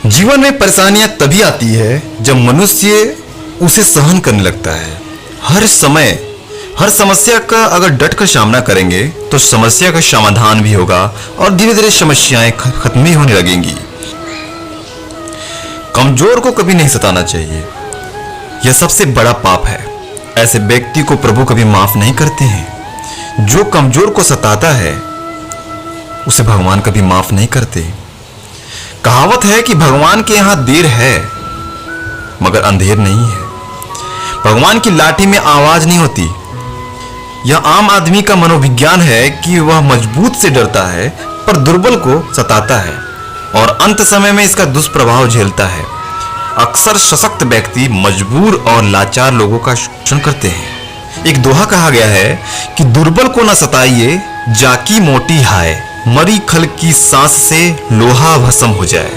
जीवन में परेशानियां तभी आती है जब मनुष्य उसे सहन करने लगता है। हर समस्या का अगर डट कर सामना करेंगे तो समस्या का समाधान भी होगा और धीरे धीरे समस्याएं खत्म ही होने लगेंगी। कमजोर को कभी नहीं सताना चाहिए, यह सबसे बड़ा पाप है। ऐसे व्यक्ति को प्रभु कभी माफ नहीं करते हैं। जो कमजोर को सताता है उसे भगवान कभी माफ नहीं करते। कहावत है कि भगवान के यहां देर है मगर अंधेर नहीं है। भगवान की लाठी में आवाज नहीं होती। यह आम आदमी का मनोविज्ञान है कि वह मजबूत से डरता है पर दुर्बल को सताता है और अंत समय में इसका दुष्प्रभाव झेलता है। अक्सर सशक्त व्यक्ति मजबूर और लाचार लोगों का शोषण करते हैं। एक दोहा कहा गया है कि दुर्बल को न सताइए, जाकी मोटी हाय, मरी खल की सांस से लोहा भस्म हो जाए।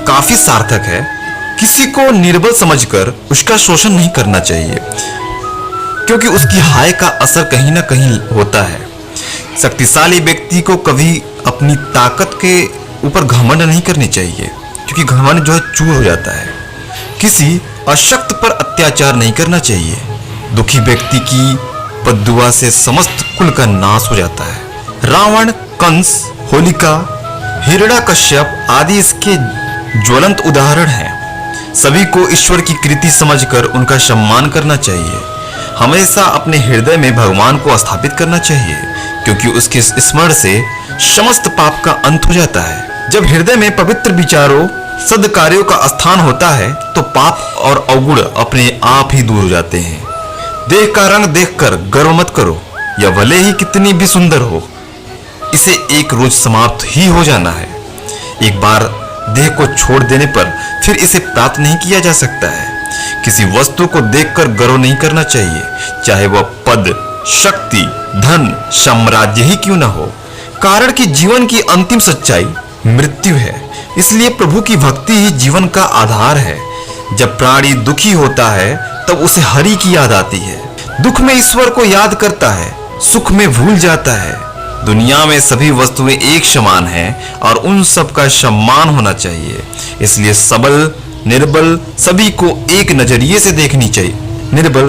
काफी सार्थक है। किसी को निर्बल समझकर उसका शोषण नहीं करना चाहिए क्योंकि उसकी हाय का असर कहीं ना कहीं होता है। शक्तिशाली व्यक्ति को कभी अपनी ताकत के ऊपर घमंड नहीं करनी चाहिए क्योंकि घमंड जो है चूर हो जाता है। किसी अशक्त पर अत्याचार नहीं करना चाहिए। दुखी व्यक्ति की बद्दुआ से समस्त कुल का नाश हो जाता है। रावण, कंस, होलिका, हिरण्यकश्यप आदि इसके ज्वलंत उदाहरण हैं। सभी को ईश्वर की कृति समझकर उनका सम्मान करना चाहिए। हमेशा अपने हृदय में भगवान को स्थापित करना चाहिए क्योंकि उसके स्मरण से समस्त पाप का अंत हो जाता है। जब हृदय में पवित्र विचारों, सद्कार्यों का स्थान होता है तो पाप और अवगुण अपने आप ही दूर हो जाते हैं। देह का रंग देखकर गर्व मत करो, या भले ही कितनी भी सुंदर हो, इसे एक रोज समाप्त ही हो जाना है। एक बार देह को छोड़ देने पर फिर इसे प्राप्त नहीं किया जा सकता है। किसी वस्तु को देखकर गर्व नहीं करना चाहिए, चाहे वह पद, शक्ति, धन, साम्राज्य ही क्यों न हो, कारण कि जीवन की अंतिम सच्चाई मृत्यु है। इसलिए प्रभु की भक्ति ही जीवन का आधार है। जब प्राणी दुखी होता है तब उसे हरि की याद आती है। दुख में ईश्वर को याद करता है, सुख में भूल जाता है। दुनिया में सभी वस्तुएं एक समान हैं और उन सब का सम्मान होना चाहिए। इसलिए सबल, निर्बल सभी को एक नजरिए से देखनी चाहिए।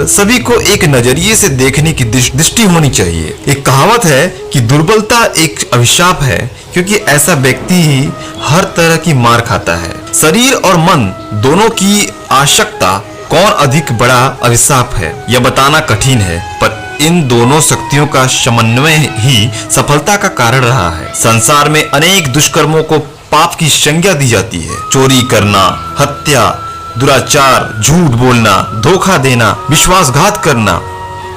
सभी को एक नजरिए से देखने की दृष्टि होनी चाहिए। एक कहावत है कि दुर्बलता एक अभिशाप है क्योंकि ऐसा व्यक्ति ही हर तरह की मार खाता है। शरीर और मन दोनों की आवश्यकता कौन अधिक बड़ा अभिशाप है यह बताना कठिन है, पर इन दोनों शक्तियों का समन्वय ही सफलता का कारण रहा है। संसार में अनेक दुष्कर्मों को पाप की संज्ञा दी जाती है। चोरी करना, हत्या, दुराचार, झूठ बोलना, धोखा देना, विश्वासघात करना,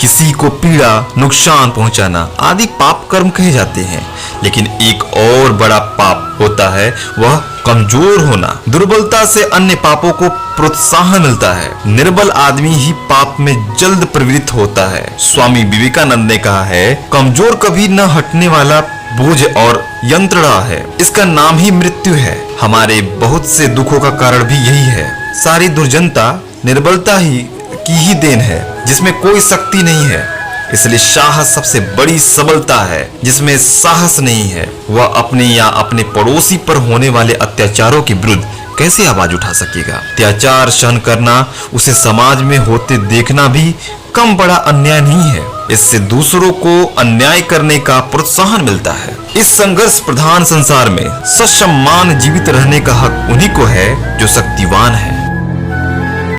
किसी को पीड़ा, नुकसान पहुंचाना आदि पाप कर्म कहे जाते हैं। लेकिन एक और बड़ा पाप होता है, वह कमजोर होना। दुर्बलता से अन्य पापों को प्रोत्साहन मिलता है। निर्बल आदमी ही पाप में जल्द प्रवृत्त होता है। स्वामी विवेकानंद ने कहा है, कमजोर कभी न हटने वाला बोझ और यंत्रणा है, इसका नाम ही मृत्यु है। हमारे बहुत से दुखों का कारण भी यही है। सारी दुर्जनता निर्बलता की ही देन है जिसमें कोई शक्ति नहीं है। इसलिए साहस सबसे बड़ी सबलता है। जिसमें साहस नहीं है वह अपने या अपने पड़ोसी पर होने वाले अत्याचारों के विरुद्ध कैसे आवाज उठा सकेगा। अत्याचार सहन करना, उसे समाज में होते देखना भी कम बड़ा अन्याय नहीं है। इससे दूसरों को अन्याय करने का प्रोत्साहन मिलता है। इस संघर्ष प्रधान संसार में ससम्मान जीवित रहने का हक उन्हीं को है जो शक्तिवान है।